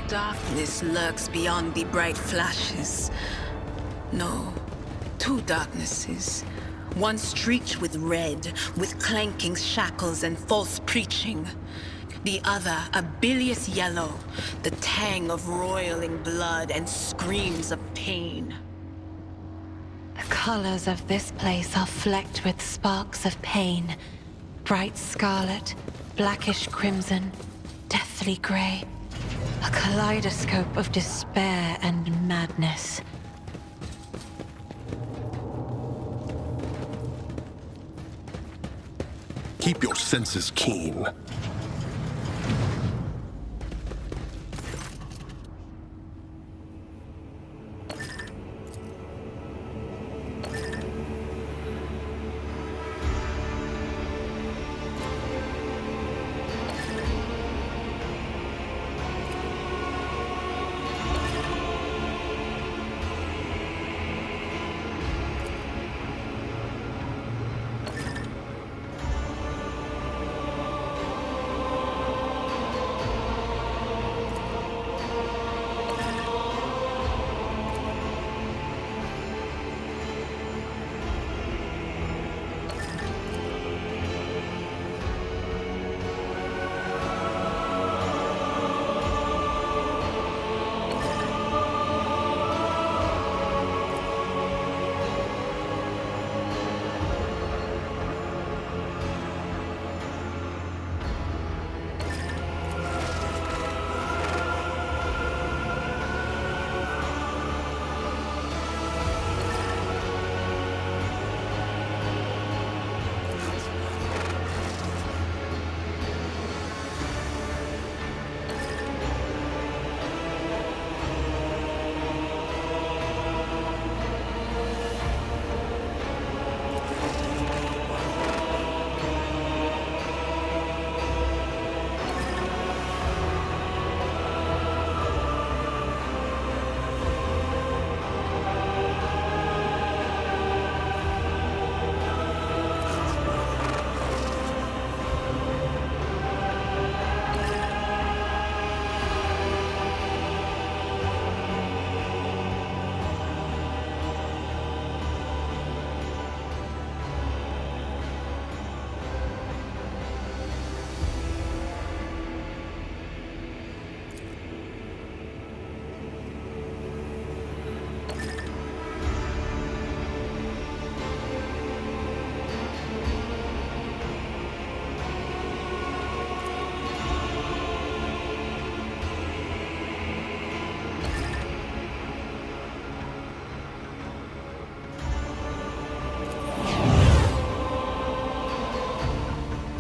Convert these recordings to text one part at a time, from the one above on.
Darkness lurks beyond the bright flashes. No, two darknesses. One streaked with red, with clanking shackles and false preaching. The other, a bilious yellow, the tang of roiling blood and screams of pain. The colors of this place are flecked with sparks of pain. Bright scarlet, blackish crimson, deathly gray. A kaleidoscope of despair and madness. Keep your senses keen.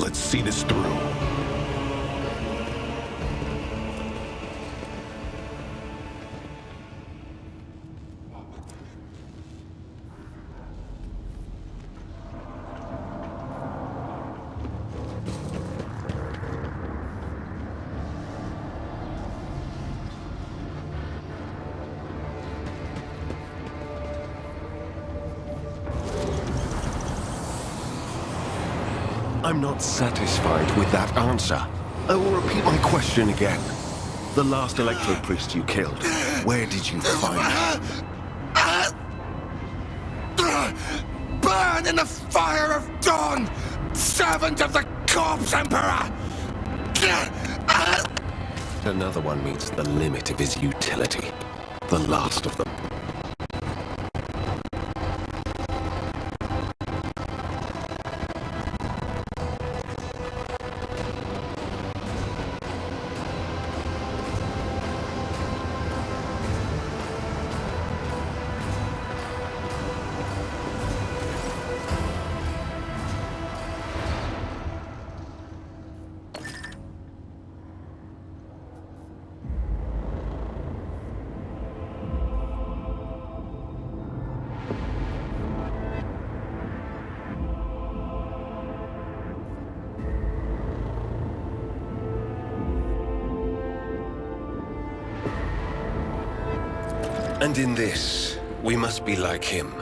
Let's see this through. I'm not satisfied with that answer. I will repeat my question again. The last Electro Priest you killed, where did you find him? Burn in the fire of dawn, servant of the Corpse Emperor! Another one meets the limit of his utility. The last of them. And in this, we must be like him.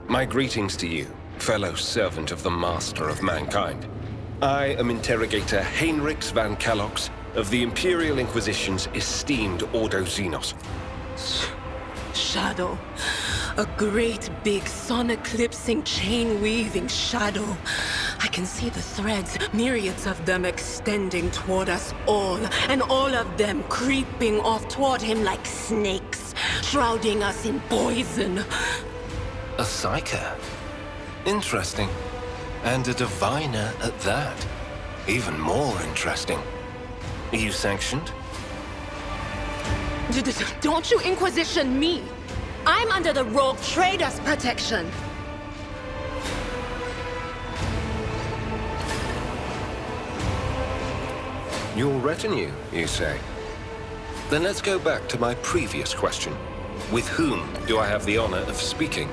My greetings to you, fellow servant of the Master of Mankind. I am Interrogator Heinrix van Kellox, of the Imperial Inquisition's esteemed Ordo Xenos. Shadow. A great big sun-eclipsing, chain-weaving shadow. I can see the threads, myriads of them extending toward us all, and all of them creeping off toward him like snakes, shrouding us in poison. A psyker. Interesting. And a diviner at that. Even more interesting. Are you sanctioned? Don't you Inquisition me! I'm under the Rogue Trader's protection! Your retinue, you say? Then let's go back to my previous question. With whom do I have the honor of speaking?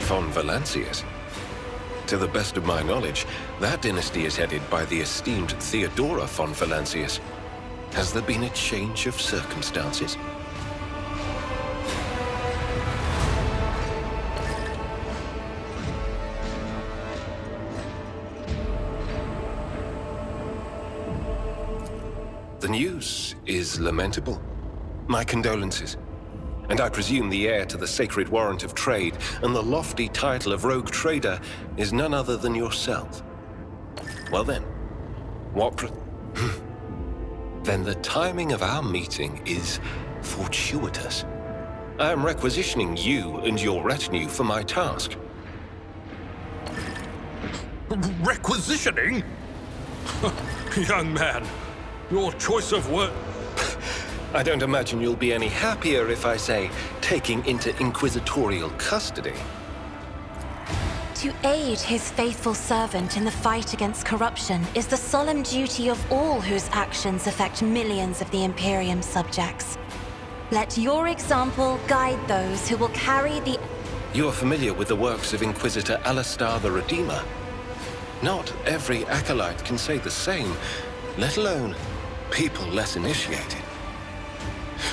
Von Valancius. To the best of my knowledge, that dynasty is headed by the esteemed Theodora von Valancius. Has there been a change of circumstances? The news is lamentable. My condolences. And I presume the heir to the sacred warrant of trade and the lofty title of Rogue Trader is none other than yourself. Well then, then the timing of our meeting is fortuitous. I am requisitioning you and your retinue for my task. Requisitioning? Young man, your choice of word... I don't imagine you'll be any happier if I say taking into inquisitorial custody. To aid his faithful servant in the fight against corruption is the solemn duty of all whose actions affect millions of the Imperium subjects. Let your example guide those who will carry the... You are familiar with the works of Inquisitor Alistar the Redeemer. Not every acolyte can say the same, let alone people less initiated.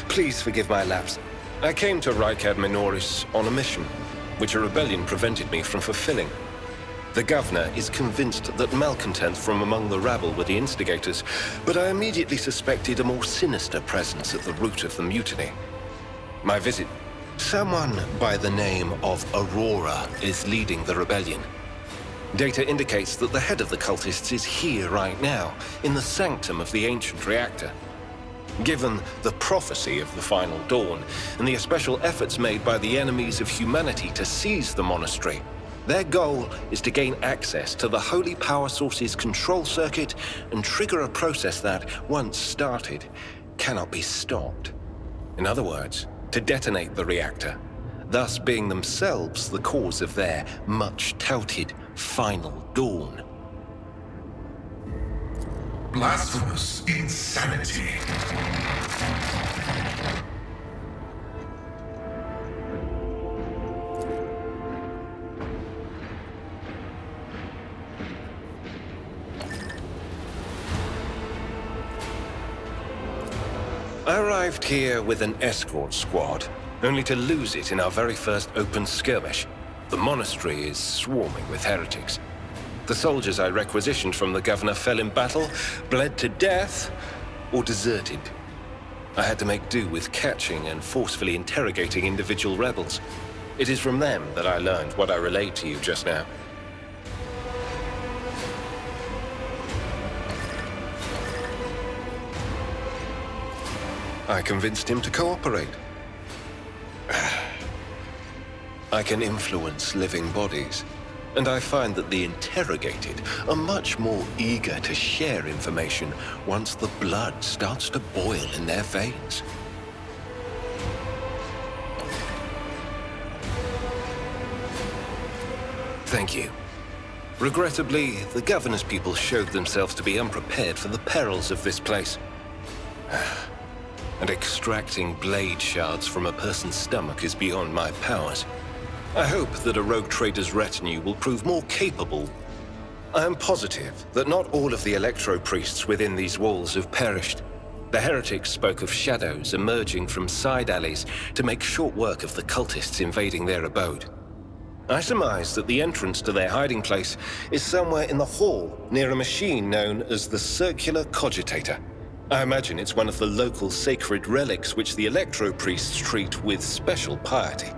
Please forgive my lapse. I came to Ricad Minoris on a mission, which a rebellion prevented me from fulfilling. The governor is convinced that malcontents from among the rabble were the instigators, but I immediately suspected a more sinister presence at the root of the mutiny. My visit... Someone by the name of Aurora is leading the rebellion. Data indicates that the head of the cultists is here right now, in the sanctum of the ancient reactor. Given the prophecy of the final dawn, and the special efforts made by the enemies of humanity to seize the monastery, their goal is to gain access to the holy power source's control circuit and trigger a process that, once started, cannot be stopped. In other words, to detonate the reactor, thus being themselves the cause of their much-touted final dawn. Blasphemous insanity. I arrived here with an escort squad, only to lose it in our very first open skirmish. The monastery is swarming with heretics. The soldiers I requisitioned from the governor fell in battle, bled to death, or deserted. I had to make do with catching and forcefully interrogating individual rebels. It is from them that I learned what I relayed to you just now. I convinced him to cooperate. I can influence living bodies, and I find that the interrogated are much more eager to share information once the blood starts to boil in their veins. Thank you. Regrettably, the governor's people showed themselves to be unprepared for the perils of this place. And extracting blade shards from a person's stomach is beyond my powers. I hope that a rogue trader's retinue will prove more capable. I am positive that not all of the electro-priests within these walls have perished. The heretics spoke of shadows emerging from side alleys to make short work of the cultists invading their abode. I surmise that the entrance to their hiding place is somewhere in the hall, near a machine known as the Circular Cogitator. I imagine it's one of the local sacred relics which the Electro-priests treat with special piety.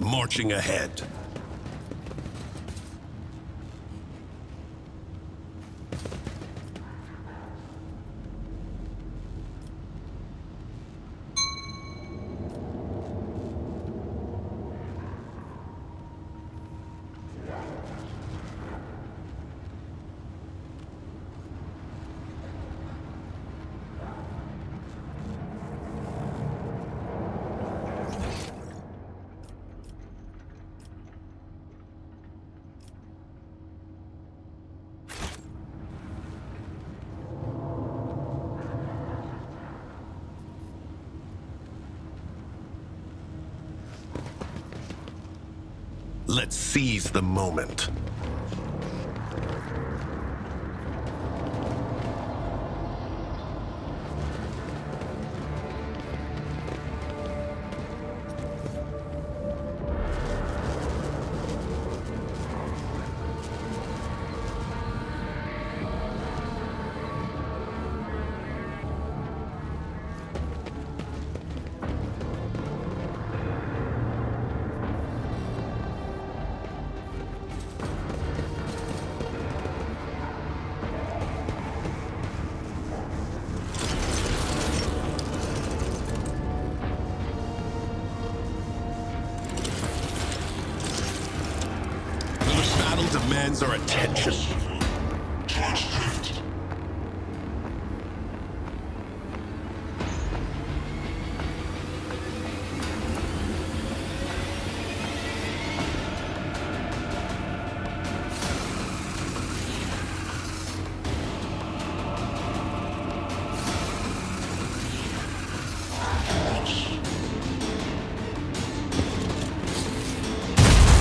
Marching ahead. Let's seize the moment. Demands our attention.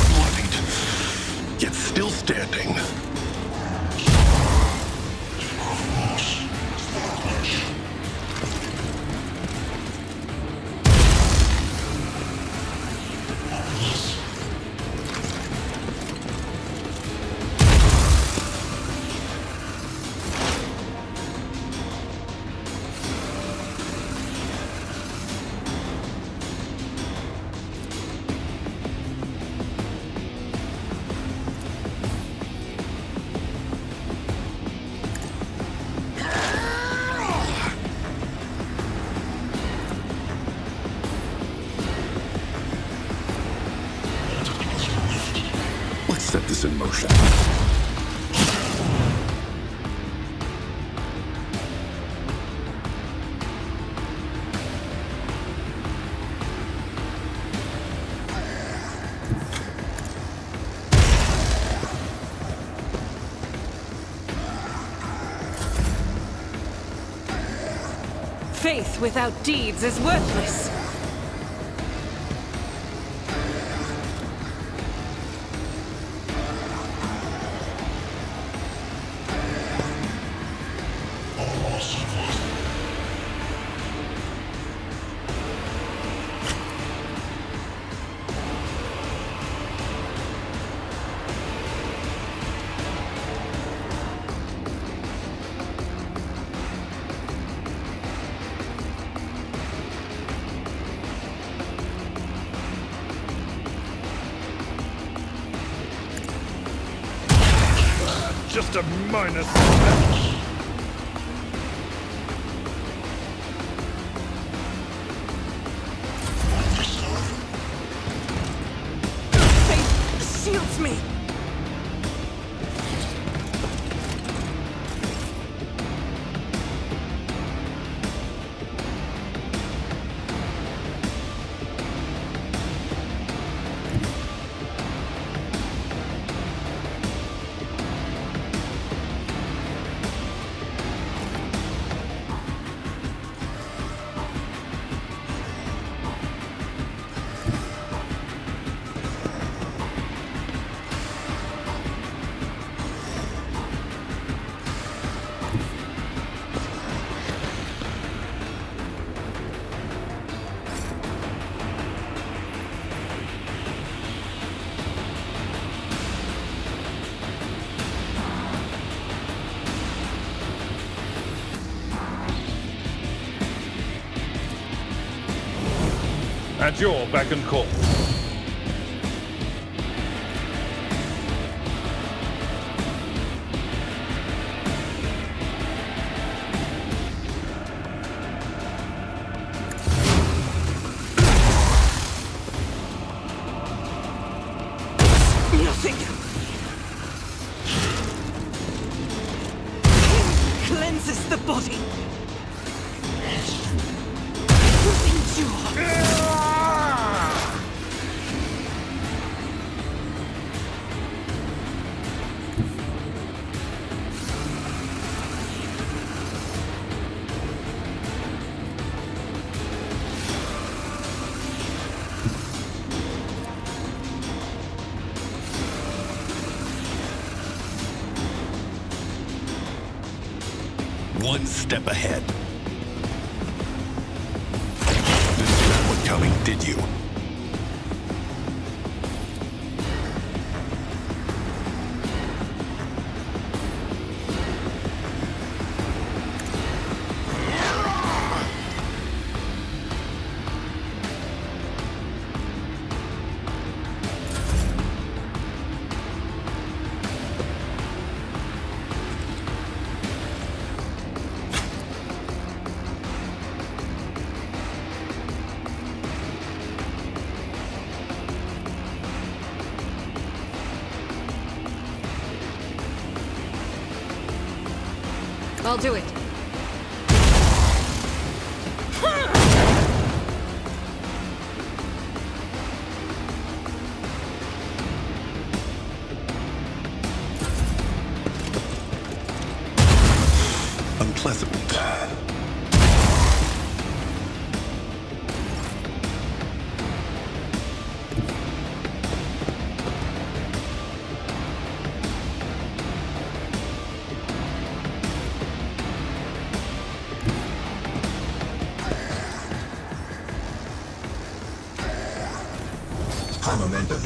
Bloodied, yet still standing. this in motion. Faith without deeds is worthless. Just a minor setback. Faith shields me. At your beck and call. Nothing. Cleanses the body. Endure. One step ahead. Didn't see that one coming, did you? I'll do it. Unpleasant. Momentum.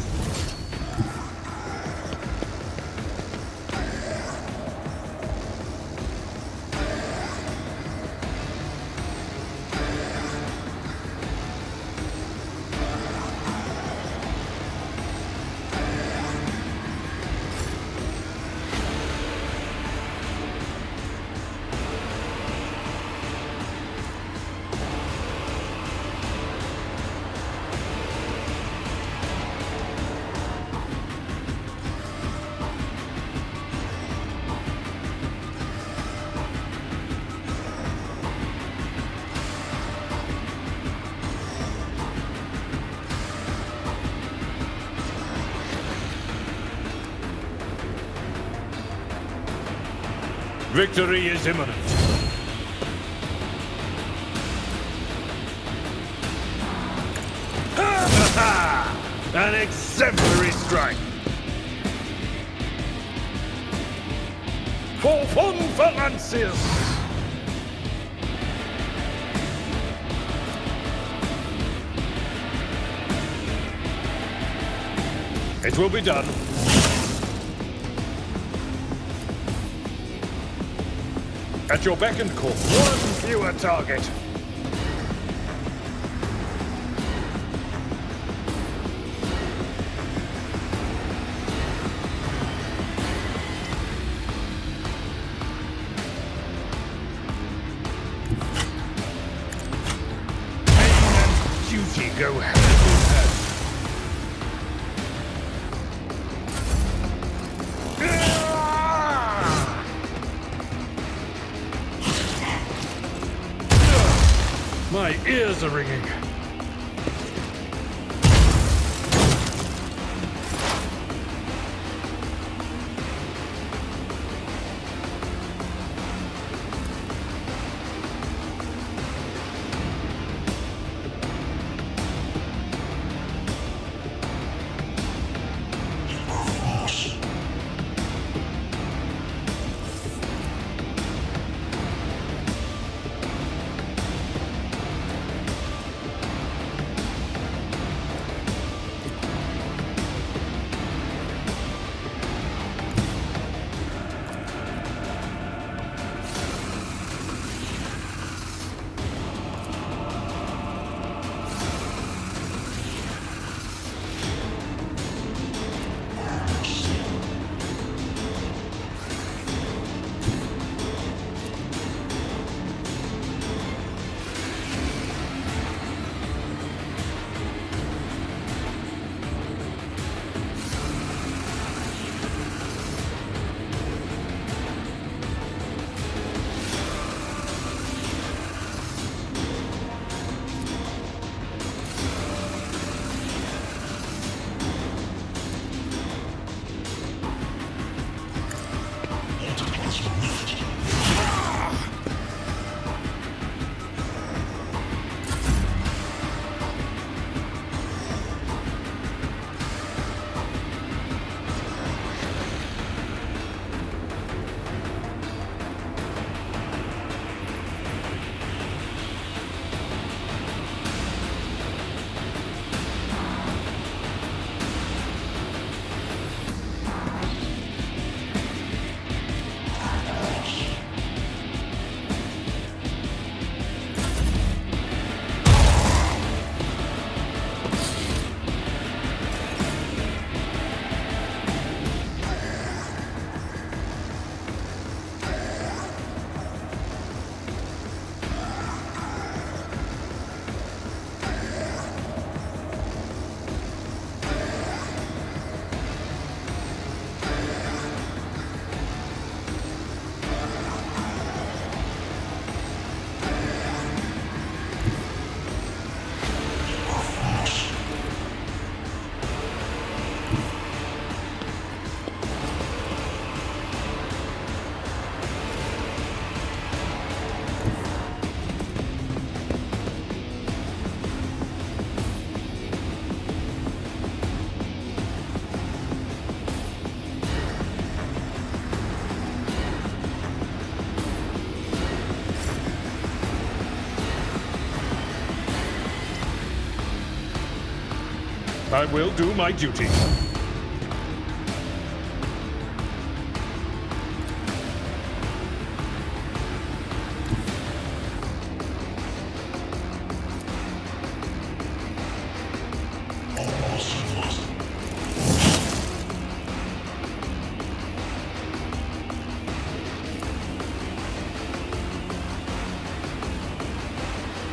Victory is imminent. An exemplary strike. For von Valancius. It will be done. At your beck and call. One fewer target. Pain and duty go hand in hand. My ears are ringing. I will do my duty.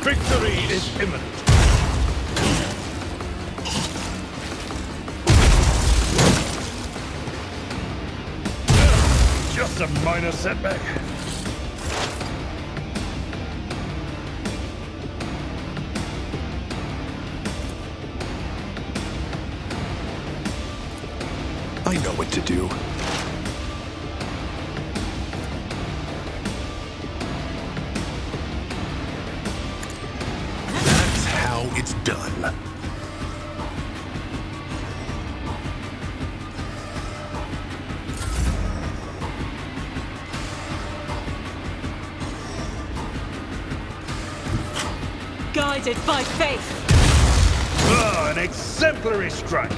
Victory is imminent. Just a minor setback. I know what to do. guided by faith. Oh, an exemplary strike.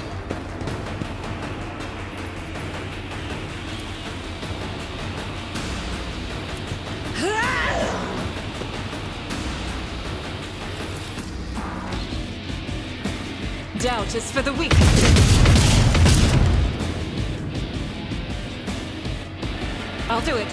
Doubt is for the weak. I'll do it.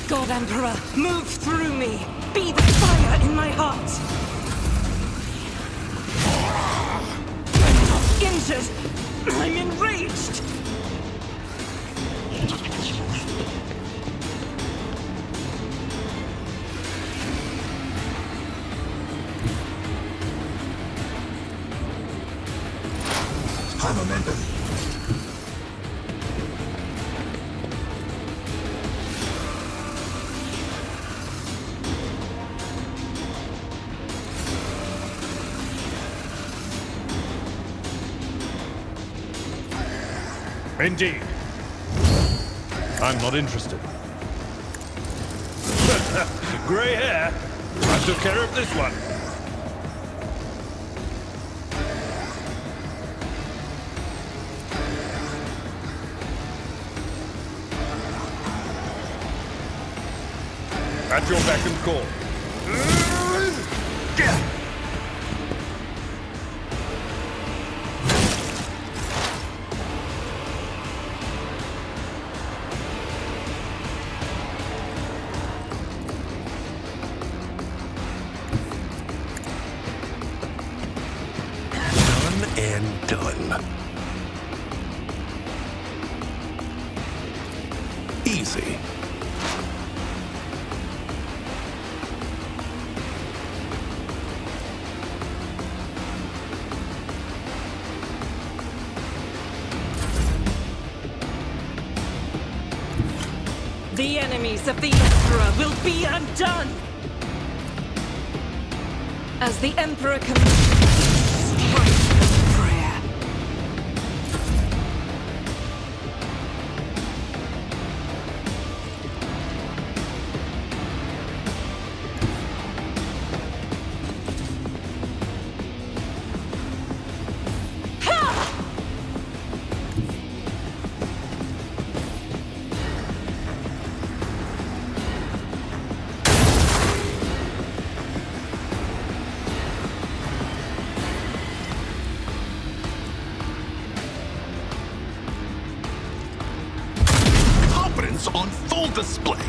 God Emperor, move through me. Be the fire in my heart. I'm not injured. I'm enraged. High momentum. Indeed. I'm not interested. Grey hair. I took care of this one. At your beck and call. Done and done. Easy. The enemies of the Emperor will be undone! As the Emperor commands, strike with prayer. On full display.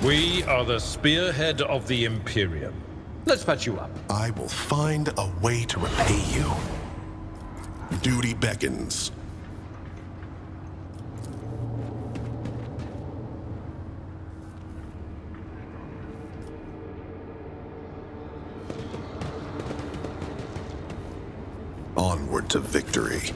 We are the spearhead of the Imperium. Let's patch you up. I will find a way to repay you. Duty beckons. Onward to victory.